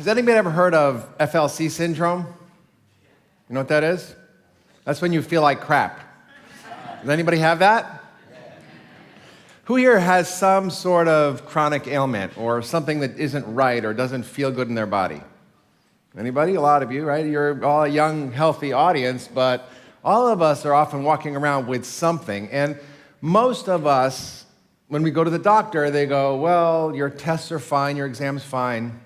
anybody ever heard of FLC syndrome? You know what that is? That's when you feel like crap. Does anybody have that? Who here has some sort of chronic ailment or something that isn't right or doesn't feel good in their body? Anybody? A lot of you, right? You're all a young, healthy audience, but all of us are often walking around with something. And most of us, when we go to the doctor, they go, well, your tests are fine, your exam's fine.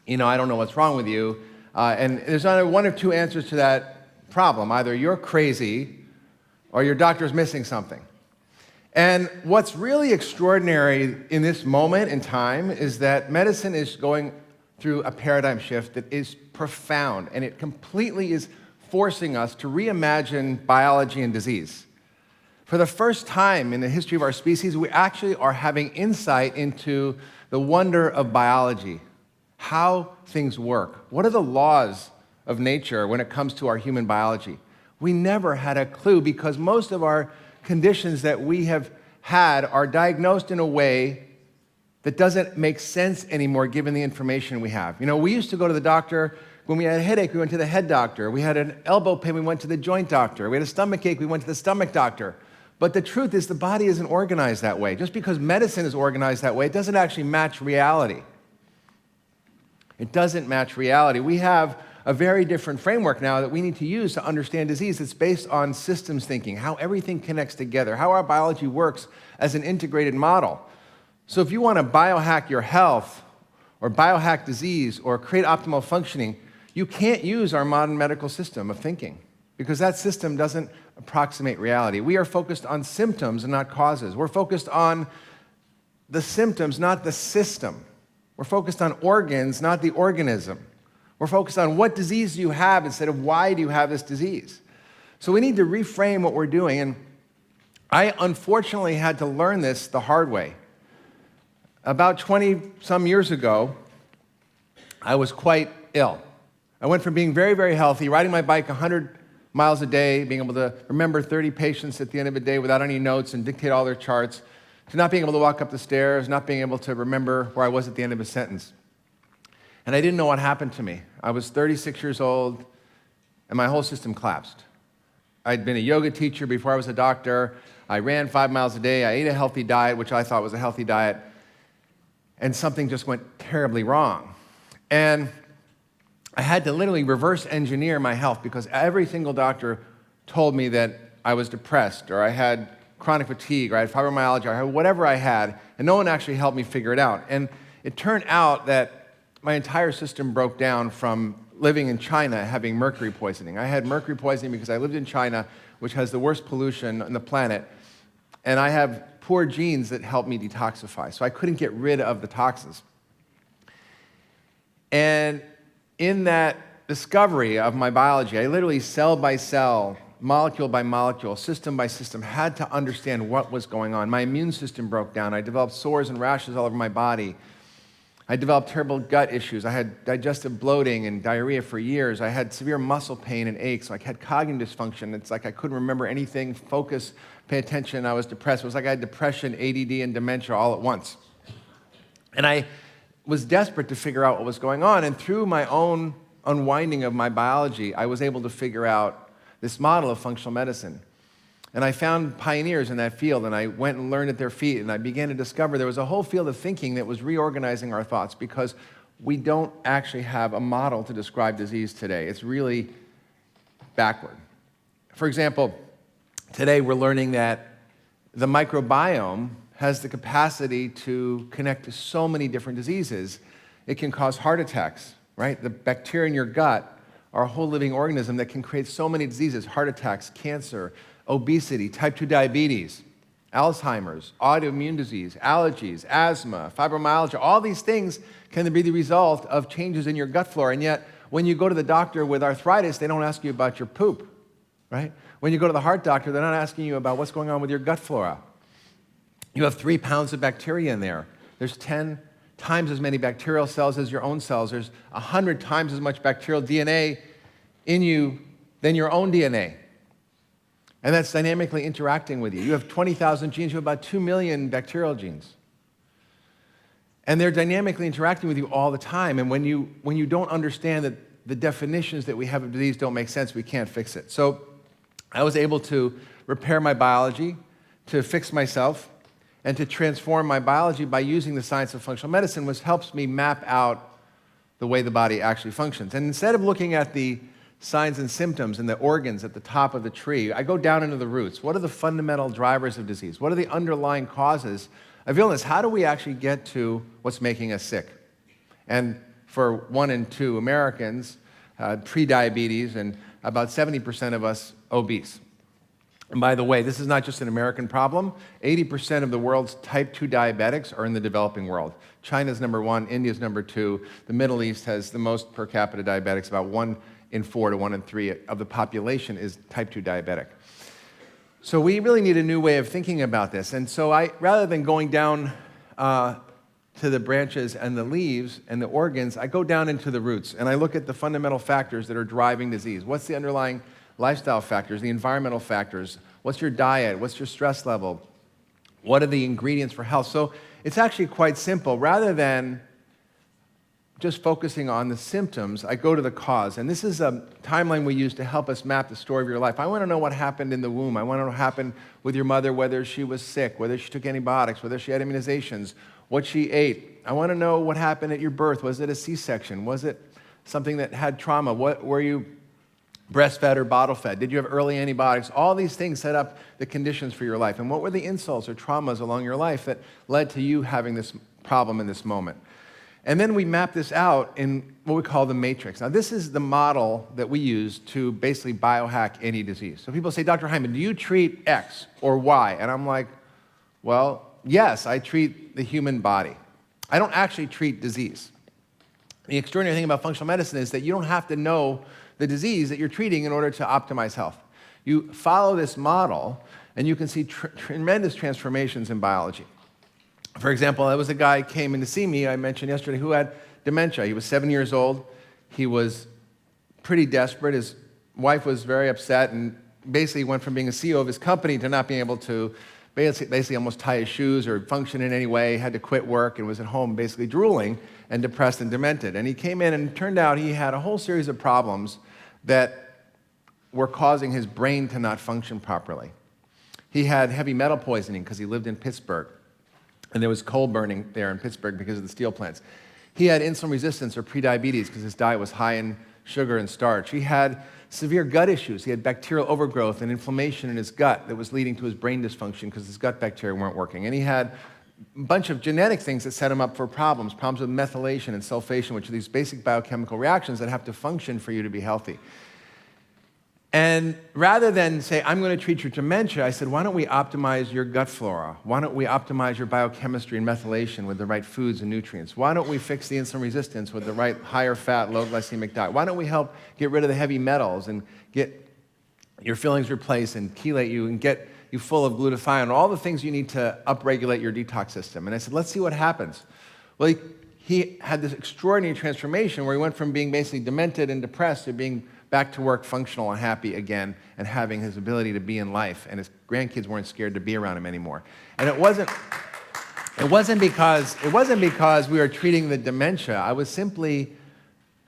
I don't know what's wrong with you. And there's only one of two answers to that problem. Either you're crazy or your doctor's missing something. And what's really extraordinary in this moment in time is that medicine is going through a paradigm shift that is profound, and it completely is forcing us to reimagine biology and disease. For the first time in the history of our species, we actually are having insight into the wonder of biology, how things work. What are the laws of nature when it comes to our human biology? We never had a clue because most of our conditions that we have had are diagnosed in a way that doesn't make sense anymore given the information we have. We used to go to the doctor when we had a headache, we went to the head doctor. We had an elbow pain, we went to the joint doctor. We had a stomach ache, we went to the stomach doctor. But the truth is the body isn't organized that way. Just because medicine is organized that way, it doesn't actually match reality. It doesn't match reality. We have a very different framework now that we need to use to understand disease. It's based on systems thinking, how everything connects together, how our biology works as an integrated model. So if you want to biohack your health or biohack disease or create optimal functioning, you can't use our modern medical system of thinking because that system doesn't approximate reality. We are focused on symptoms and not causes. We're focused on the symptoms, not the system. We're focused on organs, not the organism. We're focused on what disease do you have instead of why do you have this disease. So we need to reframe what we're doing. And I unfortunately had to learn this the hard way. About 20-some years ago, I was quite ill. I went from being very, very healthy, riding my bike 100 miles a day, being able to remember 30 patients at the end of the day without any notes and dictate all their charts, to not being able to walk up the stairs, not being able to remember where I was at the end of a sentence. And I didn't know what happened to me. I was 36 years old, and my whole system collapsed. I'd been a yoga teacher before I was a doctor. I ran 5 miles a day. I ate a healthy diet, which I thought was a healthy diet. And something just went terribly wrong. And I had to literally reverse engineer my health because every single doctor told me that I was depressed or I had chronic fatigue or I had fibromyalgia or I had whatever I had, and no one actually helped me figure it out. And it turned out that my entire system broke down from living in China having mercury poisoning. I had mercury poisoning because I lived in China, which has the worst pollution on the planet, and I have poor genes that help me detoxify, so I couldn't get rid of the toxins. And in that discovery of my biology, I literally cell by cell, molecule by molecule, system by system, had to understand what was going on. My immune system broke down. I developed sores and rashes all over my body. I developed terrible gut issues. I had digestive bloating and diarrhea for years. I had severe muscle pain and aches. I had cognitive dysfunction. It's like I couldn't remember anything, focus, pay attention. I was depressed. It was like I had depression, ADD, and dementia all at once. And I was desperate to figure out what was going on. And through my own unwinding of my biology, I was able to figure out this model of functional medicine. And I found pioneers in that field, and I went and learned at their feet, and I began to discover there was a whole field of thinking that was reorganizing our thoughts because we don't actually have a model to describe disease today. It's really backward. For example, today we're learning that the microbiome has the capacity to connect to so many different diseases. It can cause heart attacks, right? The bacteria in your gut are a whole living organism that can create so many diseases: heart attacks, cancer, obesity, type 2 diabetes, Alzheimer's, autoimmune disease, allergies, asthma, fibromyalgia. All these things can be the result of changes in your gut flora. And yet, when you go to the doctor with arthritis, they don't ask you about your poop, right? When you go to the heart doctor, they're not asking you about what's going on with your gut flora. You have 3 pounds of bacteria in there. There's 10 times as many bacterial cells as your own cells. There's 100 times as much bacterial DNA in you than your own DNA. And that's dynamically interacting with you. You have 20,000 genes. You have about 2 million bacterial genes. And they're dynamically interacting with you all the time. And when you don't understand that the definitions that we have of disease don't make sense, we can't fix it. So I was able to repair my biology, to fix myself, and to transform my biology by using the science of functional medicine, which helps me map out the way the body actually functions. And instead of looking at the signs and symptoms and the organs at the top of the tree, I go down into the roots. What are the fundamental drivers of disease? What are the underlying causes of illness? How do we actually get to what's making us sick? And for 1 in 2 Americans, pre-diabetes, and about 70% of us obese. And by the way, this is not just an American problem. 80% of the world's type 2 diabetics are in the developing world. China's number 1, India's number 2. The Middle East has the most per capita diabetics. About 1 in 4 to 1 in 3 of the population is type 2 diabetic. So we really need a new way of thinking about this. And so rather than going down to the branches and the leaves and the organs, I go down into the roots and I look at the fundamental factors that are driving disease. What's the underlying lifestyle factors, the environmental factors? What's your diet? What's your stress level? What are the ingredients for health? So it's actually quite simple. Rather than just focusing on the symptoms, I go to the cause. And this is a timeline we use to help us map the story of your life. I want to know what happened in the womb. I want to know what happened with your mother, whether she was sick, whether she took antibiotics, whether she had immunizations, what she ate. I want to know what happened at your birth. Was it a C-section? Was it something that had trauma? Were you breastfed or bottle fed? Did you have early antibiotics? All these things set up the conditions for your life. And what were the insults or traumas along your life that led to you having this problem in this moment? And then we map this out in what we call the matrix. Now, this is the model that we use to basically biohack any disease. So people say, Dr. Hyman, do you treat X or Y? And I'm like, well, yes, I treat the human body. I don't actually treat disease. The extraordinary thing about functional medicine is that you don't have to know the disease that you're treating in order to optimize health. You follow this model, and you can see tremendous transformations in biology. For example, there was a guy who came in to see me, I mentioned yesterday, who had dementia. He was 7 years old. He was pretty desperate. His wife was very upset and basically went from being a CEO of his company to not being able to basically almost tie his shoes or function in any way, had to quit work and was at home basically drooling and depressed and demented. And he came in and it turned out he had a whole series of problems that were causing his brain to not function properly. He had heavy metal poisoning because he lived in Pittsburgh, and there was coal burning there in Pittsburgh because of the steel plants. He had insulin resistance or prediabetes because his diet was high in sugar and starch. He had severe gut issues. He had bacterial overgrowth and inflammation in his gut that was leading to his brain dysfunction because his gut bacteria weren't working. And he had a bunch of genetic things that set him up for problems with methylation and sulfation, which are these basic biochemical reactions that have to function for you to be healthy. And rather than say, I'm going to treat your dementia, I said, why don't we optimize your gut flora? Why don't we optimize your biochemistry and methylation with the right foods and nutrients? Why don't we fix the insulin resistance with the right higher fat, low glycemic diet? Why don't we help get rid of the heavy metals and get your fillings replaced and chelate you and get you full of glutathione, all the things you need to upregulate your detox system? And I said, let's see what happens. Well, he had this extraordinary transformation where he went from being basically demented and depressed to being back to work, functional and happy again, and having his ability to be in life, and his grandkids weren't scared to be around him anymore. And it wasn't because we were treating the dementia. I was simply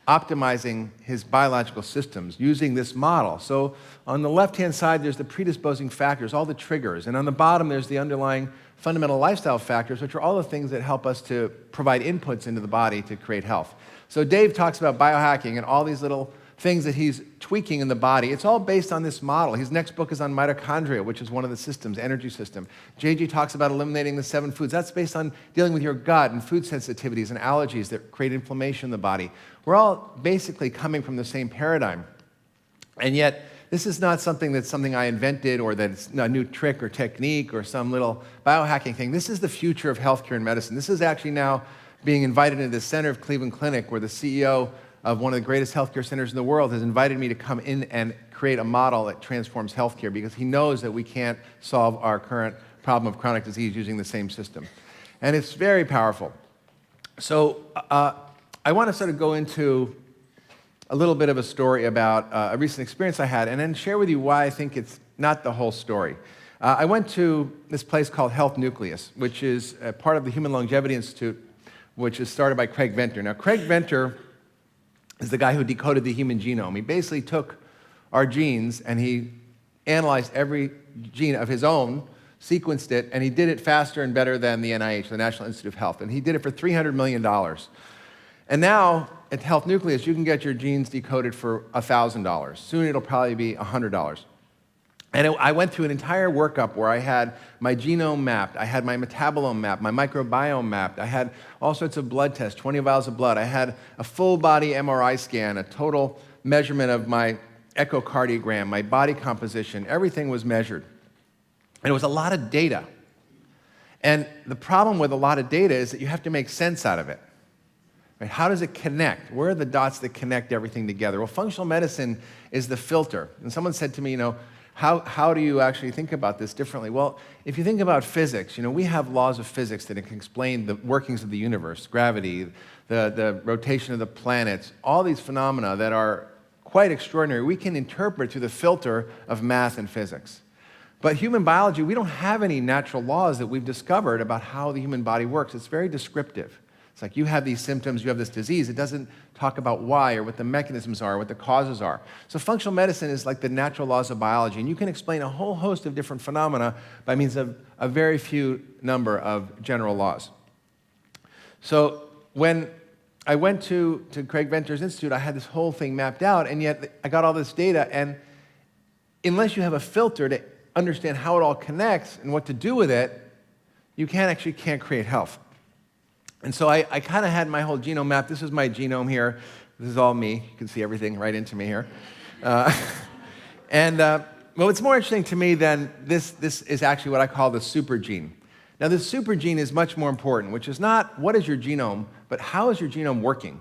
optimizing his biological systems using this model. So on the left-hand side, there's the predisposing factors, all the triggers, and on the bottom, there's the underlying fundamental lifestyle factors, which are all the things that help us to provide inputs into the body to create health. So Dave talks about biohacking and all these little things that he's tweaking in the body. It's all based on this model. His next book is on mitochondria, which is one of the systems, energy system. JG talks about eliminating the 7 foods. That's based on dealing with your gut and food sensitivities and allergies that create inflammation in the body. We're all basically coming from the same paradigm. And yet, this is not something I invented or that it's a new trick or technique or some little biohacking thing. This is the future of healthcare and medicine. This is actually now being invited into the center of Cleveland Clinic, where the CEO of one of the greatest healthcare centers in the world has invited me to come in and create a model that transforms healthcare, because he knows that we can't solve our current problem of chronic disease using the same system. And it's very powerful. So I want to sort of go into a little bit of a story about a recent experience I had, and then share with you why I think it's not the whole story. I went to this place called Health Nucleus, which is a part of the Human Longevity Institute, which is started by Craig Venter. Now, Craig Venter is the guy who decoded the human genome. He basically took our genes and he analyzed every gene of his own, sequenced it, and he did it faster and better than the NIH, the National Institute of Health. And he did it for $300 million. And now, at Health Nucleus, you can get your genes decoded for $1,000. Soon it'll probably be $100. And I went through an entire workup where I had my genome mapped, I had my metabolome mapped, my microbiome mapped, I had all sorts of blood tests, 20 vials of blood, I had a full body MRI scan, a total measurement of my echocardiogram, my body composition, everything was measured. And it was a lot of data. And the problem with a lot of data is that you have to make sense out of it. Right? How does it connect? Where are the dots that connect everything together? Well, functional medicine is the filter. And someone said to me, how do you actually think about this differently? Well, if you think about physics, we have laws of physics that can explain the workings of the universe, gravity, the rotation of the planets, all these phenomena that are quite extraordinary. We can interpret through the filter of math and physics. But human biology, we don't have any natural laws that we've discovered about how the human body works. It's very descriptive. It's like you have these symptoms, you have this disease. It doesn't talk about why or what the mechanisms are, what the causes are. So functional medicine is like the natural laws of biology, and you can explain a whole host of different phenomena by means of a very few number of general laws. So when I went to Craig Venter's Institute, I had this whole thing mapped out, and yet I got all this data, and unless you have a filter to understand how it all connects and what to do with it, you can't create health. And so I kind of had my whole genome mapped. This is my genome here. This is all me. You can see everything right into me here. Well, what's more interesting to me than this is actually what I call the super gene. Now, this super gene is much more important, which is not what is your genome, but how is your genome working?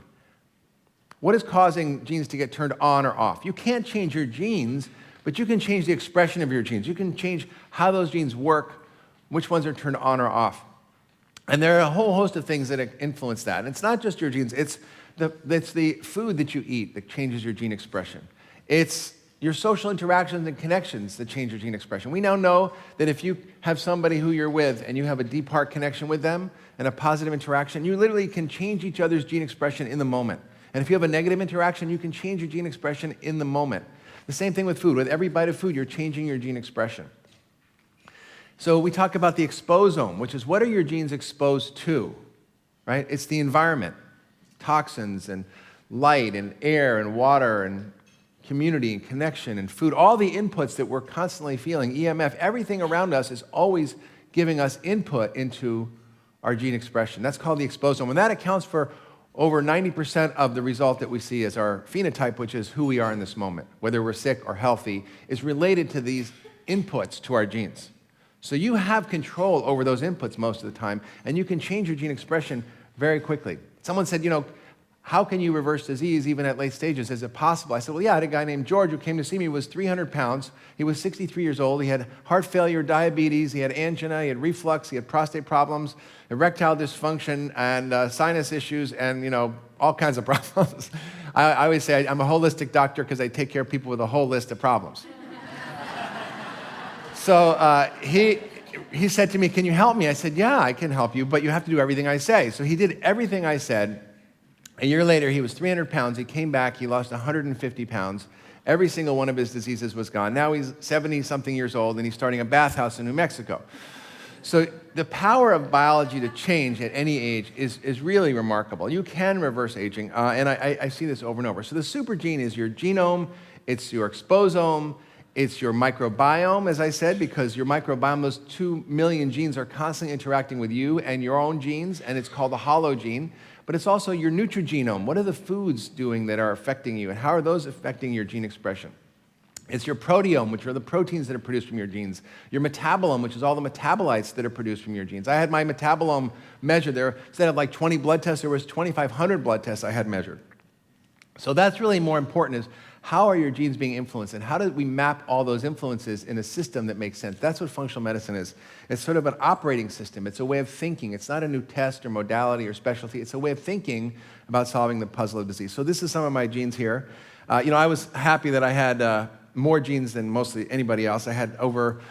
What is causing genes to get turned on or off? You can't change your genes, but you can change the expression of your genes. You can change how those genes work, which ones are turned on or off. And there are a whole host of things that influence that. And it's not just your genes. It's the food that you eat that changes your gene expression. It's your social interactions and connections that change your gene expression. We now know that if you have somebody who you're with and you have a deep heart connection with them and a positive interaction, you literally can change each other's gene expression in the moment. And if you have a negative interaction, you can change your gene expression in the moment. The same thing with food. With every bite of food, you're changing your gene expression. So we talk about the Expos-ion, which is what are your genes exposed to, right? It's the environment, toxins and light and air and water and community and connection and food, all the inputs that we're constantly feeling, EMF, everything around us is always giving us input into our gene expression. That's called the Expos-ion. And that accounts for over 90% of the result that we see as our phenotype, which is who we are in this moment, whether we're sick or healthy, is related to these inputs to our genes. So you have control over those inputs most of the time, and you can change your gene expression very quickly. Someone said, how can you reverse disease even at late stages? Is it possible? I said, well, yeah, I had a guy named George who came to see me. He was 300 pounds. He was 63 years old. He had heart failure, diabetes. He had angina. He had reflux. He had prostate problems, erectile dysfunction, and sinus issues, and, all kinds of problems. I always say I'm a holistic doctor because I take care of people with a whole list of problems. So he said to me, can you help me? I said, yeah, I can help you, but you have to do everything I say. So he did everything I said. A year later, he was 300 pounds. He came back. He lost 150 pounds. Every single one of his diseases was gone. Now he's 70-something years old, and he's starting a bathhouse in New Mexico. So the power of biology to change at any age is really remarkable. You can reverse aging, and I see this over and over. So the super gene is your genome. It's your Expos-ion. It's your microbiome, as I said, because your microbiome, those 2 million genes are constantly interacting with you and your own genes, and it's called the hologene. But it's also your nutrigenome. What are the foods doing that are affecting you, and how are those affecting your gene expression? It's your proteome, which are the proteins that are produced from your genes. Your metabolome, which is all the metabolites that are produced from your genes. I had my metabolome measured there. Instead of like 20 blood tests, there was 2,500 blood tests I had measured. So that's really more important, is how are your genes being influenced, and how do we map all those influences in a system that makes sense? That's what functional medicine is. It's sort of an operating system. It's a way of thinking. It's not a new test or modality or specialty. It's a way of thinking about solving the puzzle of disease. So this is some of my genes here. I was happy that I had more genes than mostly anybody else. I had over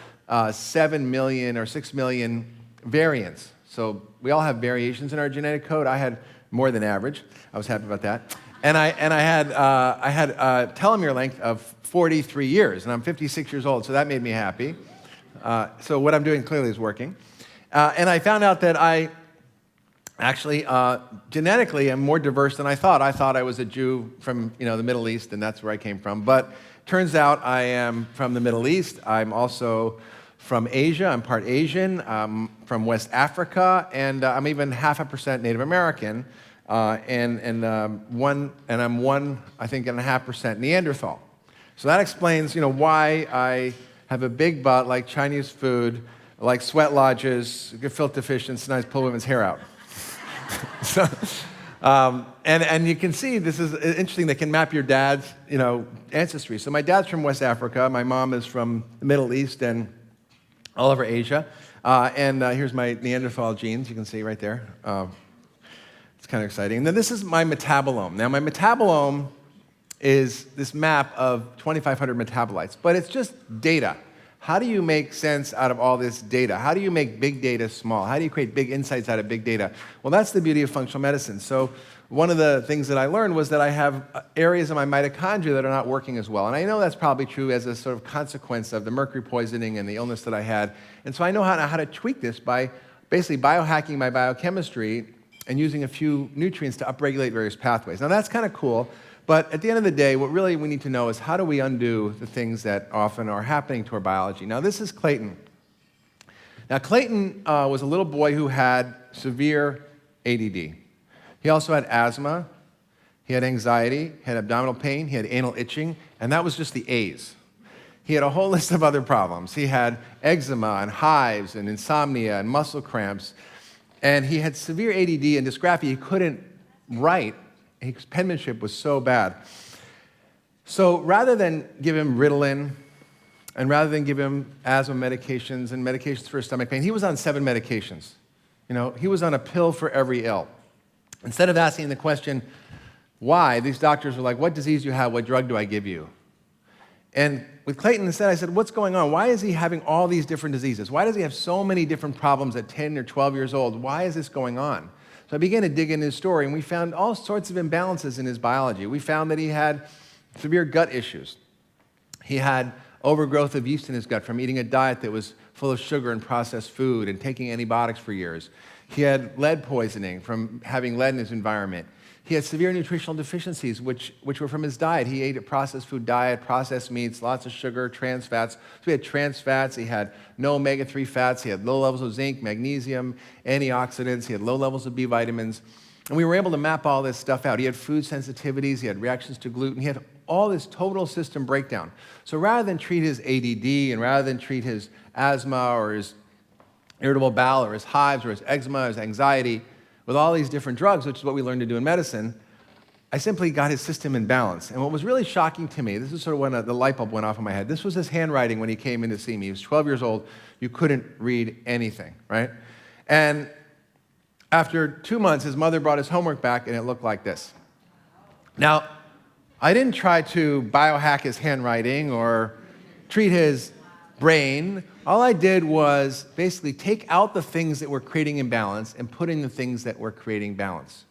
7 million or 6 million variants. So we all have variations in our genetic code. I had more than average. I was happy about that. And I had a telomere length of 43 years, and I'm 56 years old, so that made me happy. So what I'm doing clearly is working. And I found out that I actually genetically am more diverse than I thought. I thought I was a Jew from the Middle East, and that's where I came from. But turns out I am from the Middle East. I'm also from Asia. I'm part Asian. I'm from West Africa, and I'm even 0.5% Native American, and I'm 1.5% Neanderthal. So that explains, why I have a big butt, like Chinese food, like sweat lodges, gefilte fish, and sometimes pull women's hair out. So, and you can see this is interesting. They can map your dad's, ancestry. So my dad's from West Africa. My mom is from the Middle East and all over Asia. And here's my Neanderthal genes. You can see right there. It's kind of exciting. And then this is my metabolome. Now my metabolome is this map of 2,500 metabolites, but it's just data. How do you make sense out of all this data? How do you make big data small? How do you create big insights out of big data? Well, that's the beauty of functional medicine. So one of the things that I learned was that I have areas of my mitochondria that are not working as well. And I know that's probably true as a sort of consequence of the mercury poisoning and the illness that I had. And so I know how to tweak this by basically biohacking my biochemistry and using a few nutrients to upregulate various pathways. Now that's kind of cool. But at the end of the day, what really we need to know is how do we undo the things that often are happening to our biology. Now, this is Clayton. Now, Clayton was a little boy who had severe ADD. He also had asthma, he had anxiety, he had abdominal pain, he had anal itching, and that was just the A's. He had a whole list of other problems. He had eczema and hives and insomnia and muscle cramps, and he had severe ADD and dysgraphia. He couldn't write. His penmanship was so bad. So rather than give him Ritalin, and rather than give him asthma medications and medications for his stomach pain, he was on 7 medications. He was on a pill for every ill. Instead of asking the question, why, these doctors were like, what disease do you have? What drug do I give you? And with Clayton, instead, I said, what's going on? Why is he having all these different diseases? Why does he have so many different problems at 10 or 12 years old? Why is this going on? So I began to dig into his story, and we found all sorts of imbalances in his biology. We found that he had severe gut issues. He had overgrowth of yeast in his gut from eating a diet that was full of sugar and processed food and taking antibiotics for years. He had lead poisoning from having lead in his environment. He had severe nutritional deficiencies, which were from his diet. He ate a processed food diet, processed meats, lots of sugar, trans fats. So he had trans fats. He had no omega-3 fats. He had low levels of zinc, magnesium, antioxidants. He had low levels of B vitamins. And we were able to map all this stuff out. He had food sensitivities. He had reactions to gluten. He had all this total system breakdown. So rather than treat his ADD and rather than treat his asthma or his irritable bowel or his hives or his eczema or his anxiety with all these different drugs, which is what we learned to do in medicine, I simply got his system in balance. And what was really shocking to me, this is sort of when the light bulb went off in my head. This was his handwriting when he came in to see me. He was 12 years old. You couldn't read anything, right? And after 2 months, his mother brought his homework back, and it looked like this. Now, I didn't try to biohack his handwriting or treat his brain. All I did was basically take out the things that were creating imbalance and put in the things that were creating balance.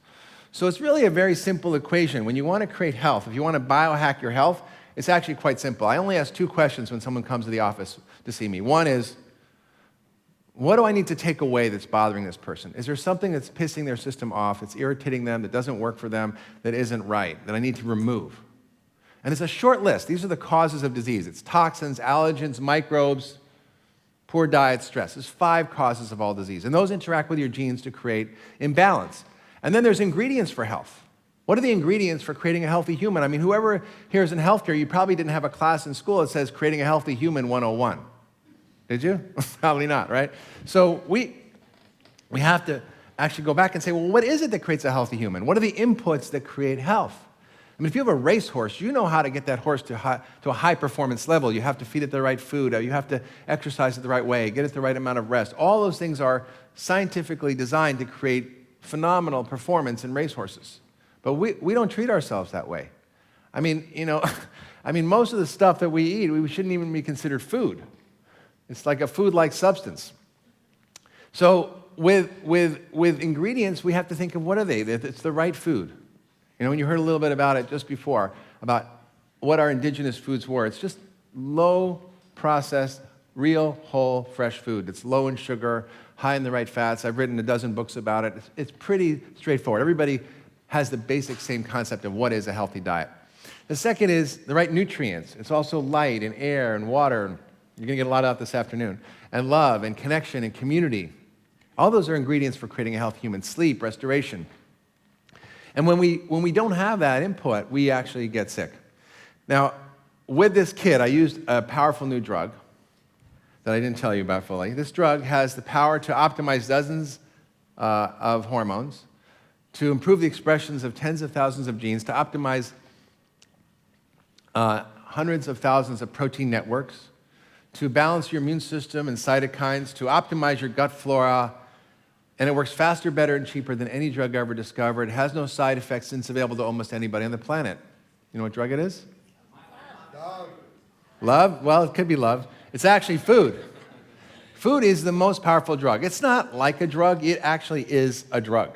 So it's really a very simple equation. When you want to create health, if you want to biohack your health, it's actually quite simple. I only ask 2 questions when someone comes to the office to see me. One is, what do I need to take away that's bothering this person? Is there something that's pissing their system off, that's irritating them, that doesn't work for them, that isn't right, that I need to remove? And it's a short list. These are the causes of disease. It's toxins, allergens, microbes, poor diet, stress. There's 5 causes of all disease. And those interact with your genes to create imbalance. And then there's ingredients for health. What are the ingredients for creating a healthy human? I mean, whoever here is in healthcare, you probably didn't have a class in school that says creating a healthy human 101. Did you? Probably not, right? So we have to actually go back and say, well, what is it that creates a healthy human? What are the inputs that create health? I mean, if you have a racehorse, you know how to get that horse to a high performance level. You have to feed it the right food. You have to exercise it the right way, get it the right amount of rest. All those things are scientifically designed to create phenomenal performance in racehorses. But we don't treat ourselves that way. I mean, most of the stuff that we eat, we shouldn't even be considered food. It's like a food-like substance. So with ingredients, we have to think of what are they? That it's the right food. When you heard a little bit about it just before, about what our indigenous foods were, it's just low processed, real, whole, fresh food. It's low in sugar, high in the right fats. I've written a dozen books about it. It's pretty straightforward. Everybody has the basic same concept of what is a healthy diet. The second is the right nutrients. It's also light and air and water. You're going to get a lot out this afternoon. And love and connection and community. All those are ingredients for creating a healthy human. Sleep, restoration. And when we don't have that input, we actually get sick. Now, with this kit, I used a powerful new drug that I didn't tell you about fully. This drug has the power to optimize dozens of hormones, to improve the expressions of tens of thousands of genes, to optimize hundreds of thousands of protein networks, to balance your immune system and cytokines, to optimize your gut flora, and it works faster, better, and cheaper than any drug ever discovered. It has no side effects and it's available to almost anybody on the planet. You know what drug it is? Love. Love? Well, it could be love. It's actually food. Food is the most powerful drug. It's not like a drug, it actually is a drug.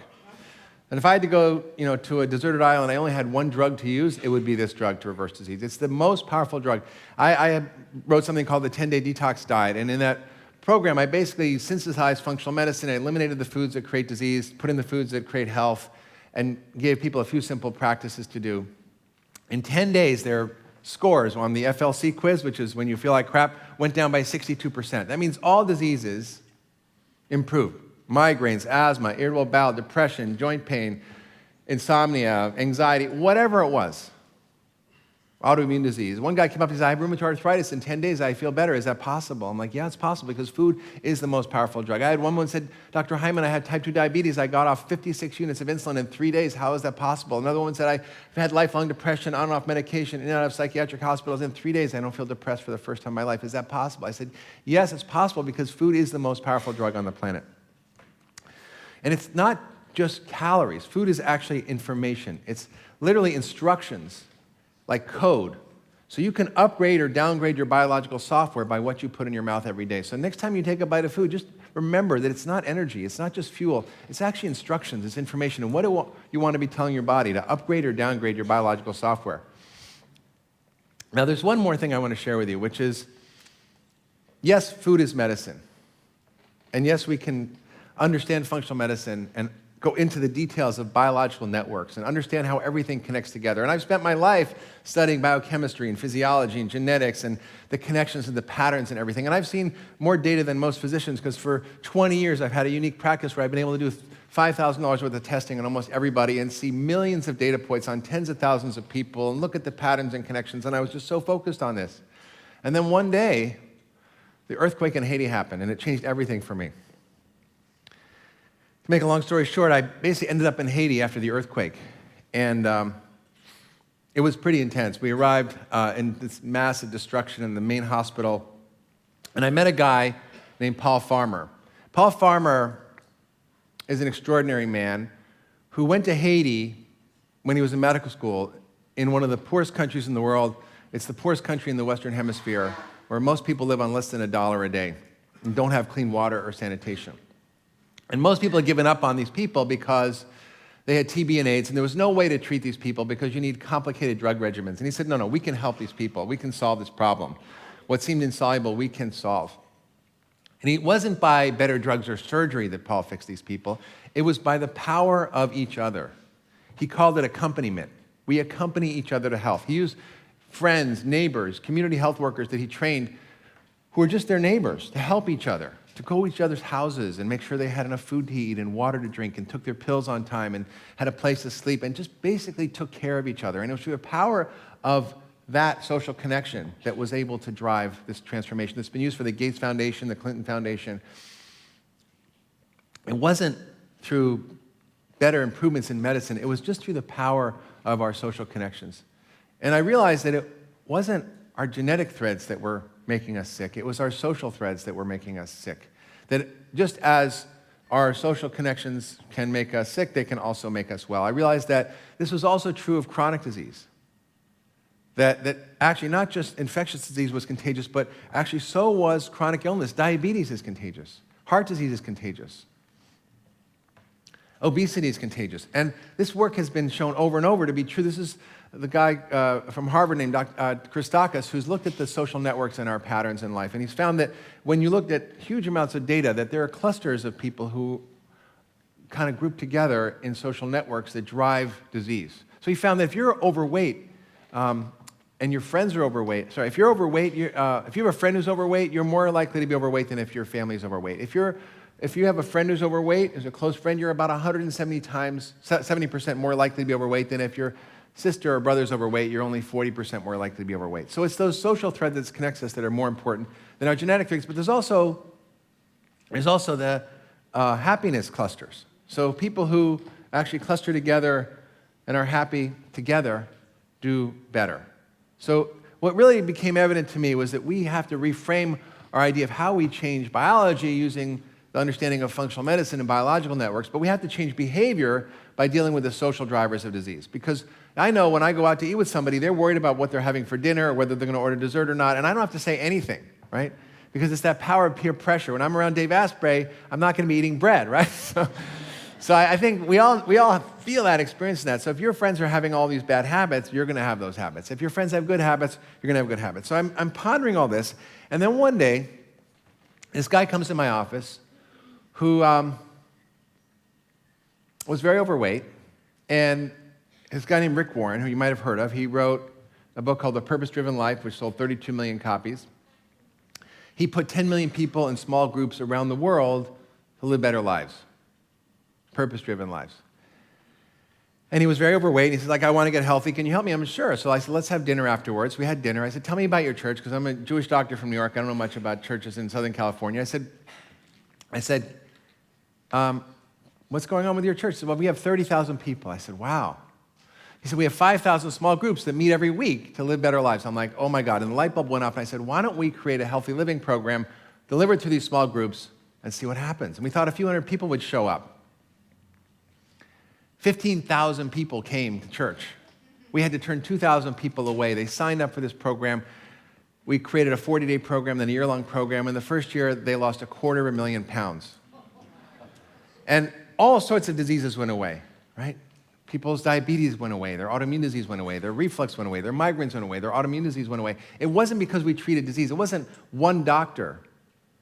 And if I had to go, to a deserted island, I only had one drug to use, it would be this drug to reverse disease. It's the most powerful drug. I wrote something called the 10-Day Detox Diet, and in that program, I basically synthesized functional medicine. I eliminated the foods that create disease, put in the foods that create health, and gave people a few simple practices to do. In 10 days, their scores on the FLC quiz, which is when you feel like crap, went down by 62%. That means all diseases improved. Migraines, asthma, irritable bowel, depression, joint pain, insomnia, anxiety, whatever it was. Autoimmune disease. One guy came up and said, I have rheumatoid arthritis. In 10 days, I feel better. Is that possible? I'm like, yeah, it's possible because food is the most powerful drug. I had one woman said, Dr. Hyman, I had type 2 diabetes. I got off 56 units of insulin in 3 days. How is that possible? Another woman said, I've had lifelong depression, on and off medication, in and out of psychiatric hospitals. In 3 days, I don't feel depressed for the first time in my life. Is that possible? I said, yes, it's possible because food is the most powerful drug on the planet. And it's not just calories. Food is actually information. It's literally instructions, like code. So you can upgrade or downgrade your biological software by what you put in your mouth every day. So next time you take a bite of food, just remember that it's not energy, it's not just fuel, it's actually instructions, it's information, and what you want to be telling your body to upgrade or downgrade your biological software. Now there's one more thing I want to share with you, which is, yes, food is medicine. And yes, we can understand functional medicine and go into the details of biological networks and understand how everything connects together. And I've spent my life studying biochemistry and physiology and genetics and the connections and the patterns and everything. And I've seen more data than most physicians because for 20 years I've had a unique practice where I've been able to do $5,000 worth of testing on almost everybody and see millions of data points on tens of thousands of people and look at the patterns and connections. And I was just so focused on this. And then one day, the earthquake in Haiti happened and it changed everything for me. To make a long story short, I basically ended up in Haiti after the earthquake, and it was pretty intense. We arrived in this massive destruction in the main hospital, and I met a guy named Paul Farmer. Paul Farmer is an extraordinary man who went to Haiti when he was in medical school in one of the poorest countries in the world. It's the poorest country in the Western Hemisphere, where most people live on less than $1 a day and don't have clean water or sanitation. And most people had given up on these people because they had TB and AIDS, and there was no way to treat these people because you need complicated drug regimens. And he said, no, we can help these people. We can solve this problem. What seemed insoluble, we can solve. And it wasn't by better drugs or surgery that Paul fixed these people. It was by the power of each other. He called it accompaniment. We accompany each other to health. He used friends, neighbors, community health workers that he trained who were just their neighbors to help each other, to go to each other's houses and make sure they had enough food to eat and water to drink and took their pills on time and had a place to sleep and just basically took care of each other. And it was through the power of that social connection that was able to drive this transformation that's been used for the Gates Foundation, the Clinton Foundation. It wasn't through better improvements in medicine. It was just through the power of our social connections. And I realized that it wasn't our genetic threads that were making us sick. It was our social threads that were making us sick. That just as our social connections can make us sick, they can also make us well. I realized that this was also true of chronic disease. That actually not just infectious disease was contagious, but actually so was chronic illness. Diabetes is contagious. Heart disease is contagious. Obesity is contagious. And this work has been shown over and over to be true. This is the guy from Harvard named Christakis, who's looked at the social networks and our patterns in life. And he's found that when you looked at huge amounts of data, that there are clusters of people who kind of group together in social networks that drive disease. So he found that if you're overweight, and your friends are overweight, if you're overweight, if you have a friend who's overweight, you're more likely to be overweight than if your family's overweight. If you have a friend who's overweight, as a close friend, you're about 70% more likely to be overweight than if your sister or brother's overweight, you're only 40% more likely to be overweight. So it's those social threads that connect us that are more important than our genetic things. But there's also the happiness clusters. So people who actually cluster together and are happy together do better. So what really became evident to me was that we have to reframe our idea of how we change biology using the understanding of functional medicine and biological networks, but we have to change behavior by dealing with the social drivers of disease. Because I know when I go out to eat with somebody, they're worried about what they're having for dinner or whether they're going to order dessert or not, and I don't have to say anything, right? Because it's that power of peer pressure. When I'm around Dave Asprey, I'm not going to be eating bread, right? So I think we all feel that, experience that. So if your friends are having all these bad habits, you're going to have those habits. If your friends have good habits, you're going to have good habits. So I'm pondering all this, and then one day, this guy comes to my office who was very overweight, and this guy named Rick Warren, who you might have heard of, he wrote a book called The Purpose-Driven Life, which sold 32 million copies. He put 10 million people in small groups around the world to live better lives, purpose-driven lives. And he was very overweight. He said, I want to get healthy. Can you help me? I'm sure. So I said, let's have dinner afterwards. We had dinner. I said, tell me about your church, because I'm a Jewish doctor from New York. I don't know much about churches in Southern California. I said, what's going on with your church? He said, well, we have 30,000 people. I said, wow. He said, we have 5,000 small groups that meet every week to live better lives. I'm like, oh my God. And the light bulb went off, and I said, why don't we create a healthy living program delivered to these small groups and see what happens? And we thought a few hundred people would show up. 15,000 people came to church. We had to turn 2,000 people away. They signed up for this program. We created a 40-day program, then a year-long program. In the first year, they lost 250,000 pounds. And all sorts of diseases went away, right? People's diabetes went away, their autoimmune disease went away, their reflux went away, their migraines went away, their autoimmune disease went away. It wasn't because we treated disease. It wasn't one doctor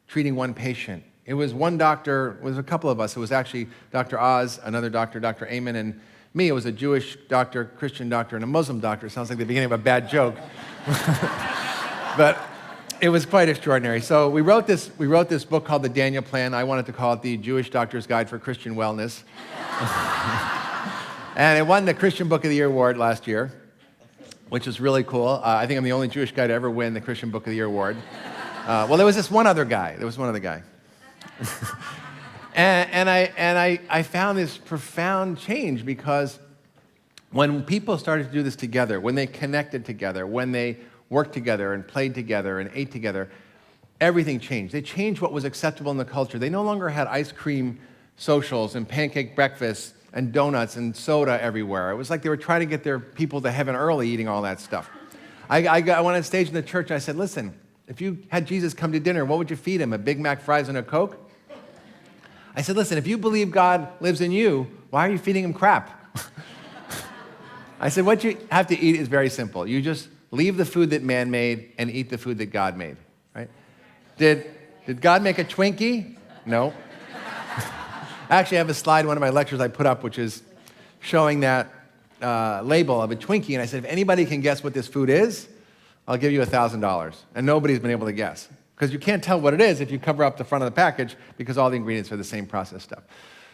treating one patient. It was one doctor, it was a couple of us. It was actually Dr. Oz, another doctor, Dr. Hyman, and me. It was a Jewish doctor, Christian doctor, and a Muslim doctor. It sounds like the beginning of a bad joke. But it was quite extraordinary. So we wrote this book called The Daniel Plan. I wanted to call it the Jewish Doctor's Guide for Christian Wellness. And it won the Christian Book of the Year award last year, which is really cool. I think I'm the only Jewish guy to ever win the Christian Book of the Year award. Well, there was this one other guy. and I found this profound change, because when people started to do this together, when they connected together, when they worked together and played together and ate together, everything changed. They changed what was acceptable in the culture. They no longer had ice cream socials and pancake breakfasts and donuts and soda everywhere. It was like they were trying to get their people to heaven early eating all that stuff. I went on stage in the church and I said, listen, if you had Jesus come to dinner, what would you feed him? A Big Mac, fries, and a Coke? I said, listen, if you believe God lives in you, why are you feeding him crap? I said, what you have to eat is very simple. You just leave the food that man made and eat the food that God made, right? Did God make a Twinkie? No. Actually, I have a slide in one of my lectures I put up, which is showing that label of a Twinkie, and I said, if anybody can guess what this food is, I'll give you $1,000. And nobody's been able to guess, because you can't tell what it is if you cover up the front of the package, because all the ingredients are the same processed stuff.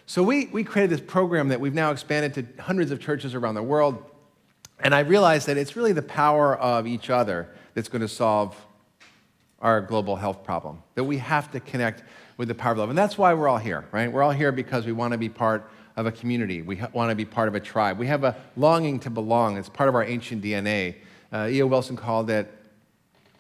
So we created this program that we've now expanded to hundreds of churches around the world, and I realized that it's really the power of each other that's going to solve our global health problem, that we have to connect with the power of love. And that's why we're all here, right? We're all here because we want to be part of a community. We want to be part of a tribe. We have a longing to belong. It's part of our ancient DNA. E.O. Wilson called it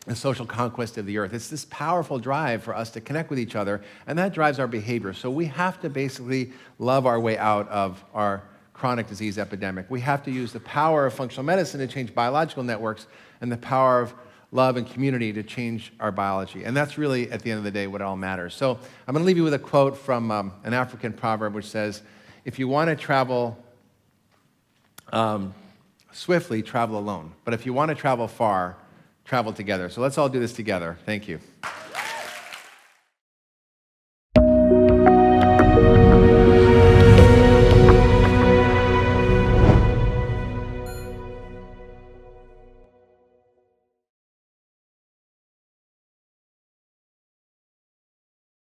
the social conquest of the earth. It's this powerful drive for us to connect with each other, and that drives our behavior. So we have to basically love our way out of our chronic disease epidemic. We have to use the power of functional medicine to change biological networks, and the power of love and community to change our biology. And that's really, at the end of the day, what all matters. So I'm going to leave you with a quote from an African proverb which says, if you want to travel swiftly, travel alone. But if you want to travel far, travel together. So let's all do this together. Thank you.